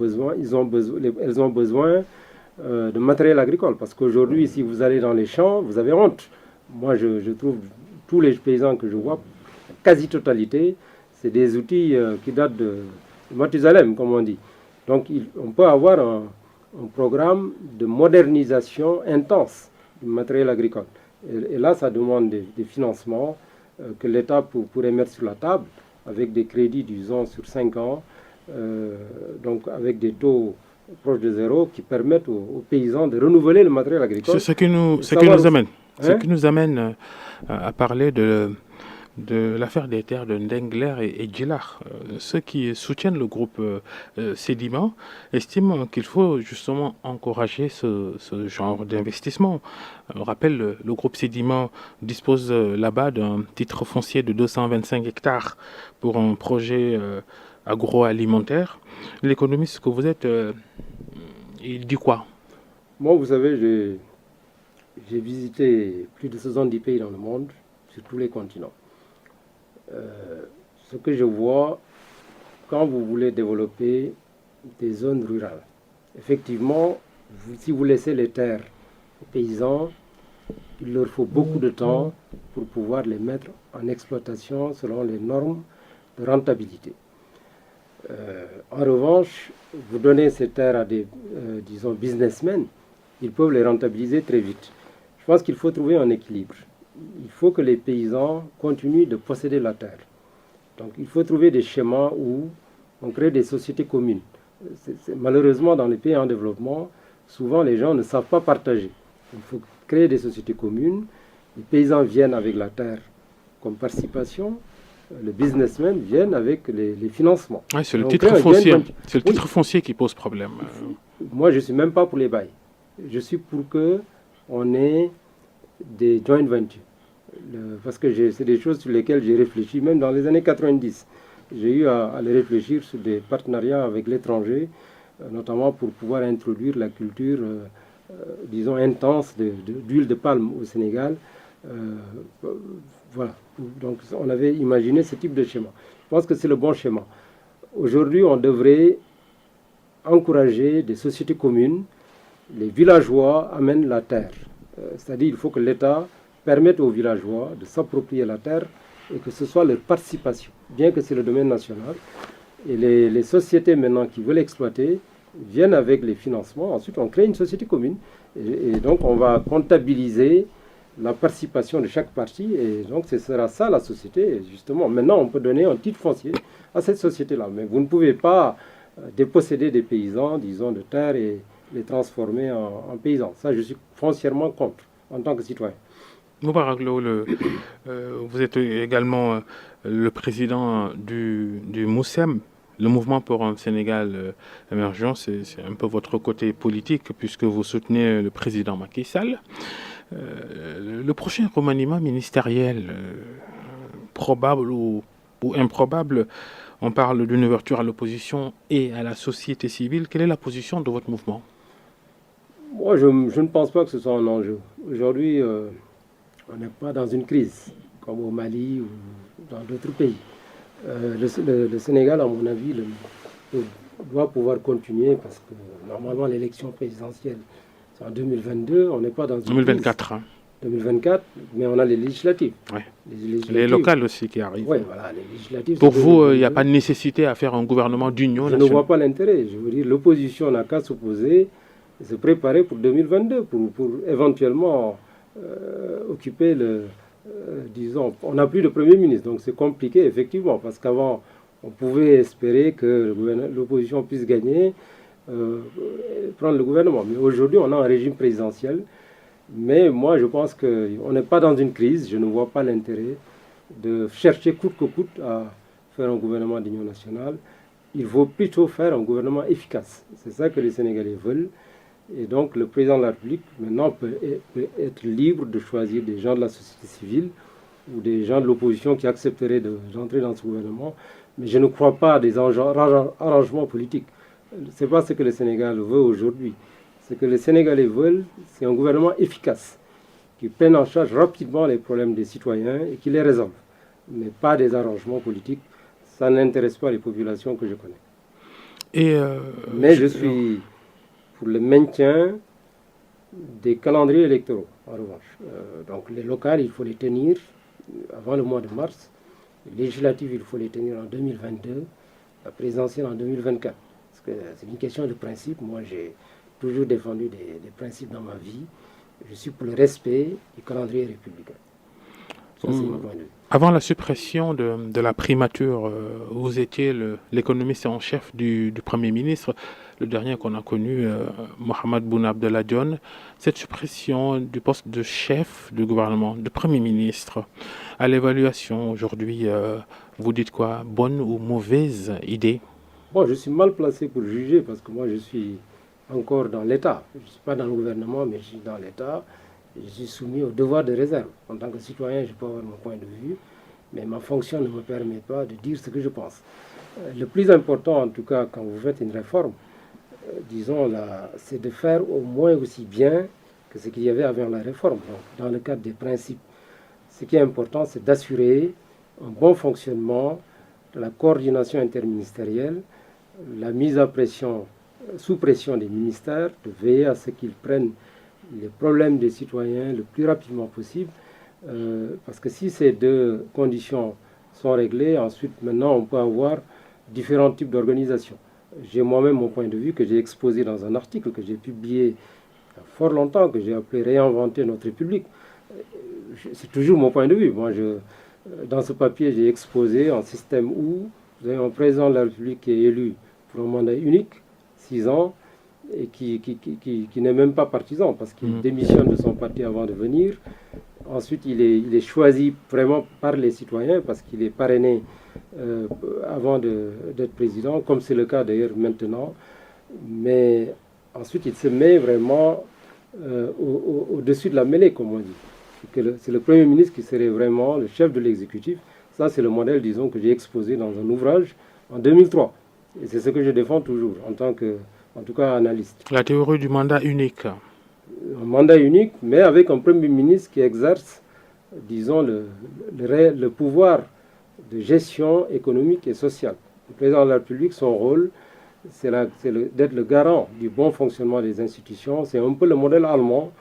besoin de matériel agricole. Parce qu'aujourd'hui, si vous allez dans les champs, vous avez honte. Moi, je trouve tous les paysans que je vois, quasi-totalité, c'est des outils qui datent de Mathusalem, comme on dit. Donc, on peut avoir un programme de modernisation intense du matériel agricole. Et là, ça demande des financements que l'État pourrait mettre sur la table, avec des crédits, disons, sur 5 ans, donc avec des taux proches de zéro, qui permettent aux paysans de renouveler le matériel agricole. C'est ce qui nous amène à parler de l'affaire des terres de Ndengler et Djilar. Ceux qui soutiennent le groupe Sedima estiment qu'il faut justement encourager ce genre d'investissement. On rappelle, le groupe Sedima dispose là-bas d'un titre foncier de 225 hectares pour un projet agroalimentaire. L'économiste que vous êtes, il dit quoi? Moi, vous savez, j'ai visité plus de 70 pays dans le monde, sur tous les continents. Ce que je vois, quand vous voulez développer des zones rurales, effectivement, si vous laissez les terres aux paysans, il leur faut beaucoup de temps pour pouvoir les mettre en exploitation selon les normes de rentabilité. En revanche, vous donnez ces terres à des, disons, businessmen, ils peuvent les rentabiliser très vite. Je pense qu'il faut trouver un équilibre. Il faut que les paysans continuent de posséder la terre. Donc il faut trouver des schémas où on crée des sociétés communes. Malheureusement, dans les pays en développement, souvent les gens ne savent pas partager. Il faut créer des sociétés communes. Les paysans viennent avec la terre comme participation. Les businessmen viennent avec les financements. Ouais, c'est le titre foncier. C'est le titre foncier qui pose problème. Moi, je ne suis même pas pour les bails. Je suis pour qu'on ait des joint ventures. Parce que c'est des choses sur lesquelles j'ai réfléchi, même dans les années 90. J'ai eu à les réfléchir sur des partenariats avec l'étranger, notamment pour pouvoir introduire la culture, disons, intense d'huile de palme au Sénégal. Voilà. Donc, on avait imaginé ce type de schéma. Je pense que c'est le bon schéma. Aujourd'hui, on devrait encourager des sociétés communes. Les villageois amènent la terre. C'est-à-dire qu'il faut que l'État permette aux villageois de s'approprier la terre et que ce soit leur participation, bien que c'est le domaine national. Et les sociétés maintenant qui veulent exploiter viennent avec les financements. Ensuite, on crée une société commune. Et donc, on va comptabiliser la participation de chaque partie. Et donc, ce sera ça la société. Et justement, maintenant, on peut donner un titre foncier à cette société-là. Mais vous ne pouvez pas déposséder des paysans, disons, de terre et les transformer en paysans. Ça, je suis foncièrement contre, en tant que citoyen. Moubarak Lo, vous êtes également le président du MOUSSEM, le Mouvement pour un Sénégal émergent. C'est un peu votre côté politique, puisque vous soutenez le président Macky Sall. Le prochain remaniement ministériel, probable ou improbable, on parle d'une ouverture à l'opposition et à la société civile. Quelle est la position de votre mouvement? Moi, je ne pense pas que ce soit un enjeu. Aujourd'hui, on n'est pas dans une crise, comme au Mali ou dans d'autres pays. Le Sénégal, à mon avis, doit pouvoir continuer parce que normalement, l'élection présidentielle, c'est en 2022. On n'est pas dans une 2024. crise. 2024, mais on a les législatives. Ouais. Les locales aussi qui arrivent. Oui, voilà, les législatives. Pour vous, il n'y a pas de nécessité à faire un gouvernement d'union nationale? Je ne vois pas l'intérêt. Je veux dire, l'opposition n'a qu'à s'opposer et se préparer pour 2022, pour éventuellement occuper disons, on n'a plus de Premier ministre, donc c'est compliqué, effectivement, parce qu'avant, on pouvait espérer que l'opposition puisse gagner, prendre le gouvernement. Mais aujourd'hui, on a un régime présidentiel. Mais moi, je pense qu'on n'est pas dans une crise. Je ne vois pas l'intérêt de chercher coûte que coûte à faire un gouvernement d'union nationale. Il faut plutôt faire un gouvernement efficace. C'est ça que les Sénégalais veulent. Et donc, le président de la République, maintenant, peut être libre de choisir des gens de la société civile ou des gens de l'opposition qui accepteraient d'entrer dans ce gouvernement. Mais je ne crois pas à des arrangements politiques. Ce n'est pas ce que le Sénégal veut aujourd'hui. Ce que les Sénégalais veulent, c'est un gouvernement efficace, qui prenne en charge rapidement les problèmes des citoyens et qui les résolve. Mais pas des arrangements politiques. Ça n'intéresse pas les populations que je connais. Mais je suis pour le maintien des calendriers électoraux, en revanche. Donc les locales, il faut les tenir avant le mois de mars. Les législatives, il faut les tenir en 2022. La présidentielle en 2024. Parce que c'est une question de principe. Moi, j'ai toujours défendu des principes dans ma vie. Je suis pour le respect du calendrier républicain. Ça, c'est mon point de vue. Avant la suppression de la primature, vous étiez l'économiste en chef du Premier ministre, le dernier qu'on a connu, Mohamed Boun Abdallah Dionne. Cette suppression du poste de chef du gouvernement, de Premier ministre, à l'évaluation aujourd'hui, vous dites quoi? Bonne ou mauvaise idée? Bon, je suis mal placé pour juger parce que moi, je suis encore dans l'État. Je ne suis pas dans le gouvernement, mais je suis dans l'État. Je suis soumis au devoir de réserve. En tant que citoyen, je peux avoir mon point de vue, mais ma fonction ne me permet pas de dire ce que je pense. Le plus important, en tout cas, quand vous faites une réforme, disons, c'est de faire au moins aussi bien que ce qu'il y avait avant la réforme. Donc, dans le cadre des principes, ce qui est important, c'est d'assurer un bon fonctionnement de la coordination interministérielle, la mise à pression, sous pression des ministères, de veiller à ce qu'ils prennent les problèmes des citoyens le plus rapidement possible. Parce que si ces deux conditions sont réglées, ensuite, maintenant, on peut avoir différents types d'organisations. J'ai moi-même mon point de vue que j'ai exposé dans un article que j'ai publié il y a fort longtemps, que j'ai appelé « Réinventer notre République ». C'est toujours mon point de vue. Moi, dans ce papier, j'ai exposé un système où vous avez un président de la République qui est élu pour un mandat unique, 6 ans, et qui n'est même pas partisan, parce qu'il démissionne de son parti avant de venir. Ensuite, il est choisi vraiment par les citoyens, parce qu'il est parrainé avant d'être président, comme c'est le cas d'ailleurs maintenant. Mais ensuite, il se met vraiment au-dessus de la mêlée, comme on dit. C'est le Premier ministre qui serait vraiment le chef de l'exécutif. Ça, c'est le modèle, disons, que j'ai exposé dans un ouvrage en 2003. Et c'est ce que je défends toujours, en tout cas analyste. La théorie du mandat unique. Un mandat unique, mais avec un Premier ministre qui exerce, disons, le pouvoir de gestion économique et sociale. Le président de la République, son rôle, c'est d'être le garant du bon fonctionnement des institutions. C'est un peu le modèle allemand,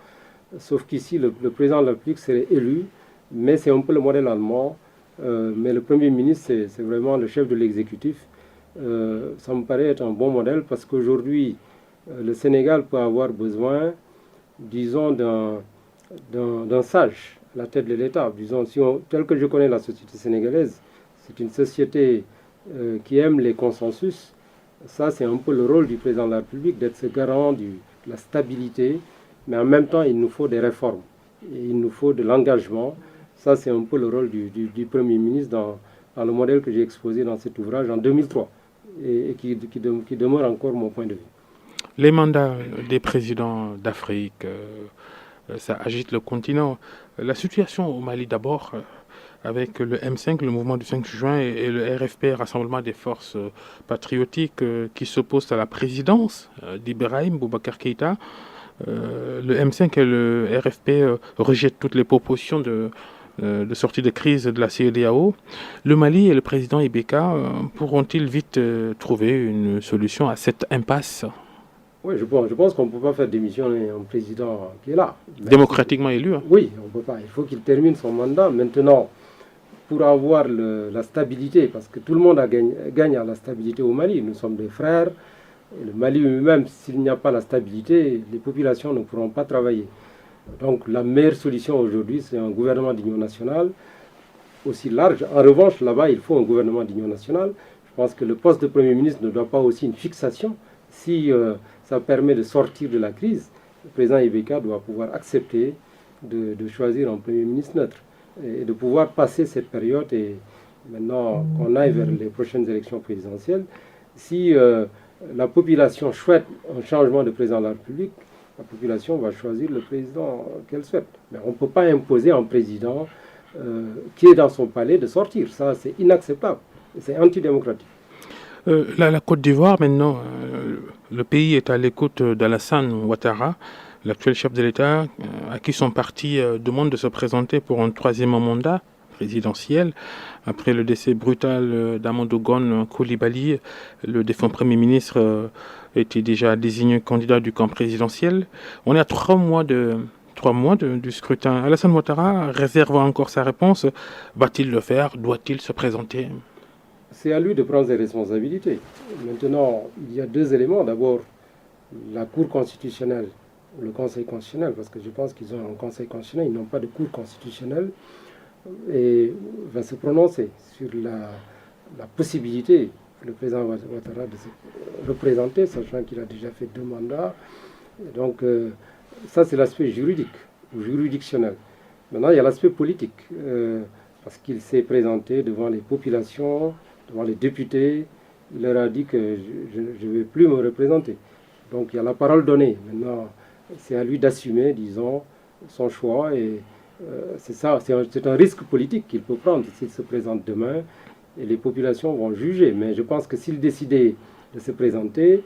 sauf qu'ici, le président de la République serait élu, mais c'est un peu le modèle allemand. Mais le Premier ministre, c'est vraiment le chef de l'exécutif. Ça me paraît être un bon modèle parce qu'aujourd'hui, le Sénégal peut avoir besoin, disons, d'un sage à la tête de l'État. Disons, tel que je connais la société sénégalaise, c'est une société qui aime les consensus. Ça, c'est un peu le rôle du président de la République, d'être ce garant de la stabilité, mais en même temps, il nous faut des réformes. Et il nous faut de l'engagement. Ça, c'est un peu le rôle du Premier ministre dans le modèle que j'ai exposé dans cet ouvrage en 2003 et qui demeure encore mon point de vue. Les mandats des présidents d'Afrique, ça agite le continent. La situation au Mali d'abord, avec le M5, le mouvement du 5 juin, et le RFP, Rassemblement des forces patriotiques, qui s'opposent à la présidence d'Ibrahim Boubacar Keïta. Le M5 et le RFP rejettent toutes les propositions de sortie de crise de la CEDEAO. Le Mali et le président Ibeka pourront-ils vite trouver une solution à cette impasse? Oui, je pense qu'on ne peut pas faire démissionner un président qui est là. Démocratiquement élu. Hein. Oui, on ne peut pas. Il faut qu'il termine son mandat. Maintenant, pour avoir la stabilité, parce que tout le monde gagne à la stabilité au Mali. Nous sommes des frères. Et le Mali lui-même, s'il n'y a pas la stabilité, les populations ne pourront pas travailler. Donc la meilleure solution aujourd'hui, c'est un gouvernement d'union nationale aussi large. En revanche, là-bas, il faut un gouvernement d'union nationale. Je pense que le poste de Premier ministre ne doit pas aussi une fixation. Si ça permet de sortir de la crise, le président Ibeka doit pouvoir accepter de choisir un Premier ministre neutre et de pouvoir passer cette période et maintenant qu'on aille vers les prochaines élections présidentielles. Si la population souhaite un changement de président de la République, la population va choisir le président qu'elle souhaite. Mais on ne peut pas imposer à un président qui est dans son palais de sortir. Ça, c'est inacceptable. C'est antidémocratique. La Côte d'Ivoire, maintenant, le pays est à l'écoute d'Alassane Ouattara, l'actuel chef de l'État, à qui son parti demande de se présenter pour un troisième mandat présidentiel. Après le décès brutal d'Amadou Gon Coulibaly, le défunt Premier ministre était déjà désigné candidat du camp présidentiel. On est à 3 mois du scrutin. Alassane Ouattara réserve encore sa réponse. Va-t-il le faire? Doit-il se présenter? C'est à lui de prendre ses responsabilités. Maintenant, il y a 2 éléments. D'abord, la Cour constitutionnelle, le Conseil constitutionnel, parce que je pense qu'ils ont un Conseil constitutionnel, ils n'ont pas de Cour constitutionnelle, et va se prononcer sur la possibilité pour le président Ouattara de se représenter, sachant qu'il a déjà fait 2 mandats. Et donc, ça, c'est l'aspect juridique ou juridictionnel. Maintenant, il y a l'aspect politique, parce qu'il s'est présenté devant les populations, devant les députés. Il leur a dit que je ne vais plus me représenter. Donc, il y a la parole donnée. Maintenant, c'est à lui d'assumer, disons, son choix. Et c'est ça, c'est un risque politique qu'il peut prendre s'il se présente demain. Et les populations vont juger. Mais je pense que s'il décidait de se présenter,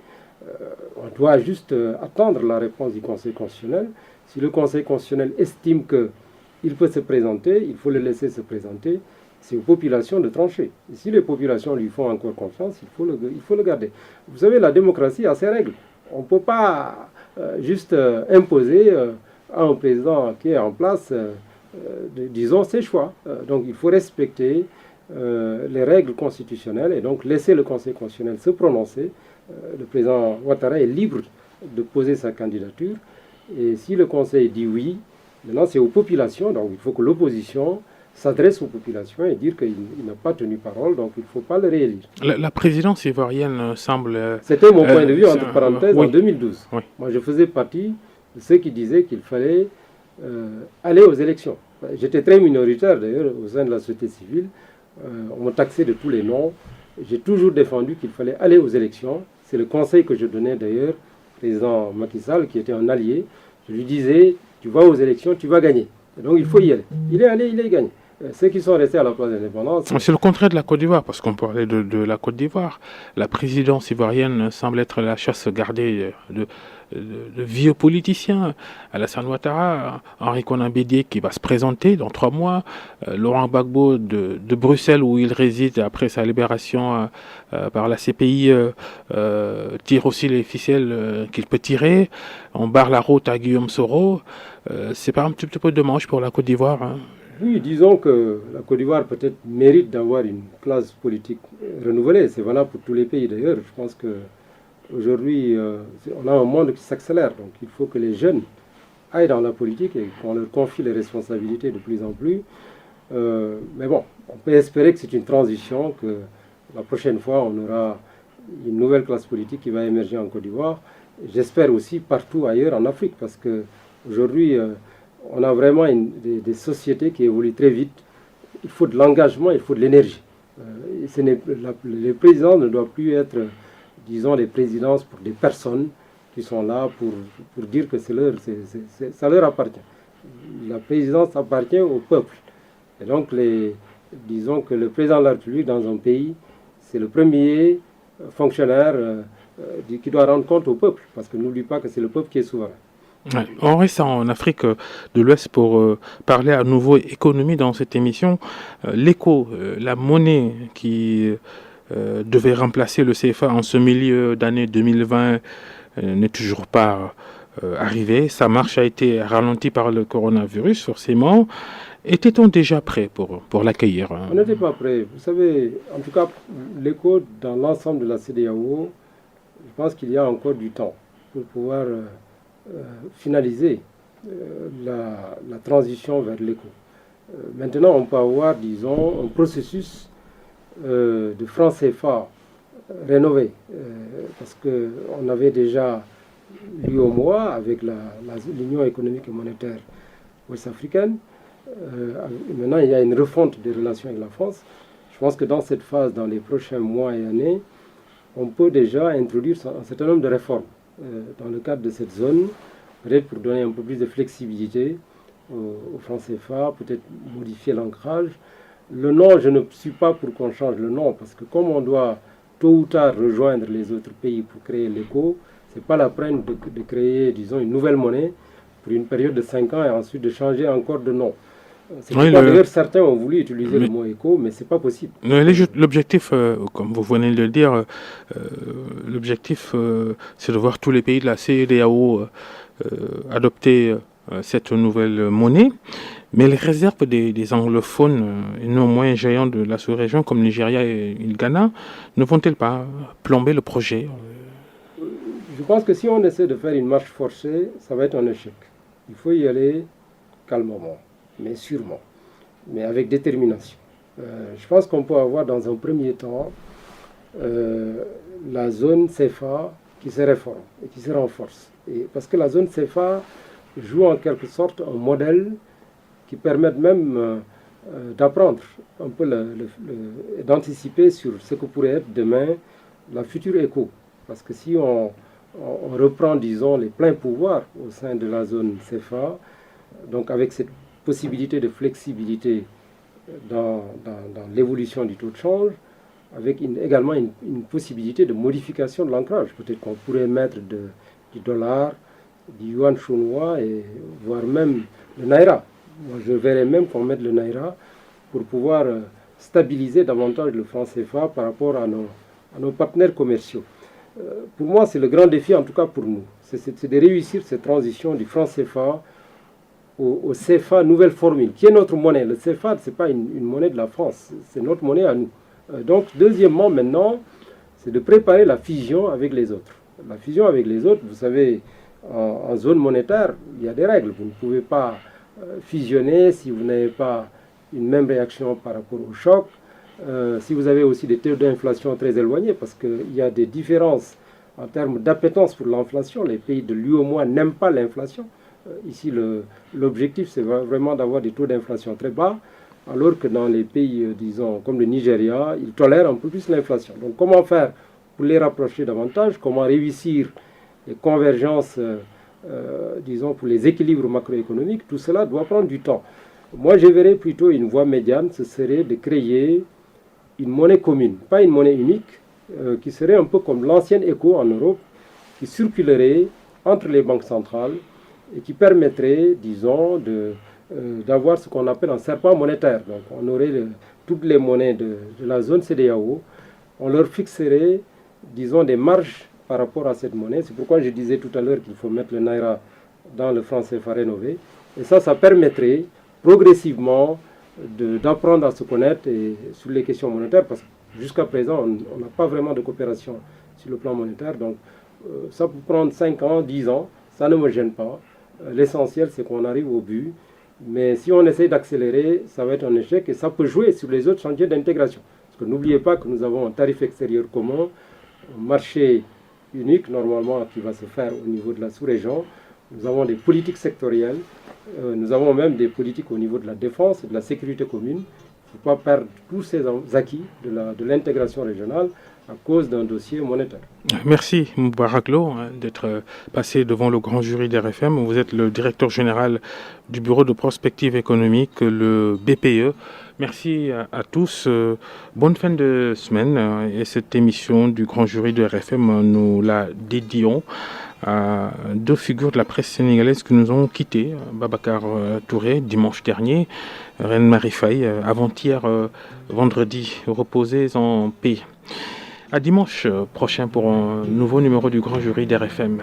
on doit juste attendre la réponse du Conseil constitutionnel. Si le Conseil constitutionnel estime qu'il peut se présenter, il faut le laisser se présenter. C'est aux populations de trancher. Et si les populations lui font encore confiance, il faut le garder. Vous savez, la démocratie a ses règles. On ne peut pas juste imposer à un président qui est en place, disons, ses choix. Donc il faut respecter les règles constitutionnelles et donc laisser le Conseil constitutionnel se prononcer. Le président Ouattara est libre de poser sa candidature. Et si le Conseil dit oui, maintenant c'est aux populations, donc il faut que l'opposition s'adresse aux populations et dire qu'il n'a pas tenu parole, donc il ne faut pas le réélire. La présidence ivoirienne semble... C'était mon point de vue, entre parenthèses, oui. En 2012. Oui. Moi, je faisais partie de ceux qui disaient qu'il fallait aller aux élections. J'étais très minoritaire, d'ailleurs, au sein de la société civile. On m'a taxé de tous les noms. J'ai toujours défendu qu'il fallait aller aux élections. C'est le conseil que je donnais, d'ailleurs, au président Macky Sall, qui était un allié. Je lui disais, tu vas aux élections, tu vas gagner. Et donc, il faut y aller. Il est allé, il est gagné. Ceux qui sont restés à la place de l'indépendance... C'est le contraire de la Côte d'Ivoire, parce qu'on parlait de la Côte d'Ivoire. La présidence ivoirienne semble être la chasse gardée de vieux politiciens. Alassane Ouattara, Henri Konan Bédié qui va se présenter dans 3 mois, Laurent Gbagbo de Bruxelles où il réside après sa libération par la CPI tire aussi les ficelles qu'il peut tirer. On barre la route à Guillaume Soro. C'est pas un petit peu dommage pour la Côte d'Ivoire, hein. Oui, disons que la Côte d'Ivoire peut-être mérite d'avoir une classe politique renouvelée. C'est valable pour tous les pays d'ailleurs. Je pense qu'aujourd'hui, on a un monde qui s'accélère. Donc il faut que les jeunes aillent dans la politique et qu'on leur confie les responsabilités de plus en plus. Mais bon, on peut espérer que c'est une transition, que la prochaine fois, on aura une nouvelle classe politique qui va émerger en Côte d'Ivoire. J'espère aussi partout ailleurs en Afrique, parce qu'aujourd'hui... on a vraiment des sociétés qui évoluent très vite. Il faut de l'engagement, il faut de l'énergie. Les présidents ne doivent plus être, disons, des présidences pour des personnes qui sont là pour dire que ça leur appartient. La présidence appartient au peuple. Et donc, disons que le président de la République dans un pays, c'est le premier fonctionnaire qui doit rendre compte au peuple. Parce que n'oublie pas que c'est le peuple qui est souverain. Ouais. On reste en Afrique de l'Ouest pour parler à nouveau économie dans cette émission. L'éco, la monnaie qui devait remplacer le CFA en ce milieu d'année 2020, n'est toujours pas arrivé. Sa marche a été ralentie par le coronavirus, forcément. Était-on déjà prêt pour l'accueillir? On n'était pas prêt. Vous savez, en tout cas, l'écho dans l'ensemble de la CEDEAO, je pense qu'il y a encore du temps pour pouvoir finaliser la transition vers l'écho. Maintenant, on peut avoir, disons, un processus de franc CFA rénové, parce qu'on avait déjà l'UEMOA avec l'Union économique et monétaire ouest-africaine. Maintenant, il y a une refonte des relations avec la France. Je pense que dans cette phase, dans les prochains mois et années, on peut déjà introduire un certain nombre de réformes dans le cadre de cette zone, peut-être pour donner un peu plus de flexibilité au franc CFA, peut-être modifier l'ancrage. Le nom, je ne suis pas pour qu'on change le nom, parce que comme on doit tôt ou tard rejoindre les autres pays pour créer l'écho, ce n'est pas la peine de créer, disons, une nouvelle monnaie pour une période de 5 ans et ensuite de changer encore de nom. C'est pourquoi d'ailleurs certains ont voulu utiliser le mot éco, mais ce n'est pas possible. L'objectif, comme vous venez de le dire, l'objectif, c'est de voir tous les pays de la CEDEAO adopter cette nouvelle monnaie. Mais les réserves des anglophones et non moins géants de la sous-région comme le Nigeria et le Ghana ne vont-elles pas plomber le projet? Je pense que si on essaie de faire une marche forcée, ça va être un échec. Il faut y aller calmement, mais sûrement, mais avec détermination. Je pense qu'on peut avoir dans un premier temps la zone CFA qui se réforme et qui se renforce. Parce que la zone CFA joue en quelque sorte un modèle qui permet même d'apprendre un peu, d'anticiper sur ce que pourrait être demain la future éco. Parce que si on reprend, disons, les pleins pouvoirs au sein de la zone CFA, donc avec cette possibilité de flexibilité dans l'évolution du taux de change, avec également une possibilité de modification de l'ancrage. Peut-être qu'on pourrait mettre du dollar, du yuan chinois, et voire même le naira. Moi, je verrais même qu'on mette le naira pour pouvoir stabiliser davantage le franc CFA par rapport à nos partenaires commerciaux. Pour moi, c'est le grand défi, en tout cas pour nous. C'est de réussir cette transition du franc CFA au CFA nouvelle formule, qui est notre monnaie. Le CFA, ce n'est pas une monnaie de la France, c'est notre monnaie à nous. Donc, deuxièmement, maintenant, c'est de préparer la fusion avec les autres. La fusion avec les autres, vous savez, en zone monétaire, il y a des règles. Vous ne pouvez pas fusionner si vous n'avez pas une même réaction par rapport au choc. Si vous avez aussi des taux d'inflation très éloignés, parce qu'il y a des différences en termes d'appétence pour l'inflation. Les pays de l'UEMOA n'aiment pas l'inflation. Ici, l'objectif, c'est vraiment d'avoir des taux d'inflation très bas, alors que dans les pays, disons, comme le Nigeria, ils tolèrent un peu plus l'inflation. Donc, comment faire pour les rapprocher davantage? Comment réussir les convergences, disons, pour les équilibres macroéconomiques? Tout cela doit prendre du temps. Moi, je verrais plutôt une voie médiane, ce serait de créer une monnaie commune, pas une monnaie unique, qui serait un peu comme l'ancienne éco en Europe, qui circulerait entre les banques centrales et qui permettrait, disons, d'avoir ce qu'on appelle un serpent monétaire. Donc, on aurait toutes les monnaies de la zone CEDEAO, on leur fixerait, disons, des marges par rapport à cette monnaie. C'est pourquoi je disais tout à l'heure qu'il faut mettre le naira dans le franc CFA rénové. Et ça permettrait progressivement d'apprendre à se connaître sur les questions monétaires, parce que jusqu'à présent, on n'a pas vraiment de coopération sur le plan monétaire. Donc, ça peut prendre 5 ans, 10 ans, ça ne me gêne pas. L'essentiel, c'est qu'on arrive au but. Mais si on essaie d'accélérer, ça va être un échec et ça peut jouer sur les autres chantiers d'intégration. Parce que n'oubliez pas que nous avons un tarif extérieur commun, un marché unique normalement qui va se faire au niveau de la sous-région. Nous avons des politiques sectorielles, nous avons même des politiques au niveau de la défense et de la sécurité commune. Il ne faut pas perdre tous ces acquis de l'intégration régionale à cause d'un dossier monétaire. Merci Moubarak Lo d'être passé devant le grand jury d'RFM. Vous êtes le directeur général du bureau de prospective économique, le BPE. Merci à tous. Bonne fin de semaine. Et cette émission du grand jury de RFM, nous la dédions à deux figures de la presse sénégalaise qui nous ont quittés. Babacar Touré, dimanche dernier, Reine Marie Faye, avant-hier, vendredi, reposez en paix. À dimanche prochain pour un nouveau numéro du Grand Jury d'RFM.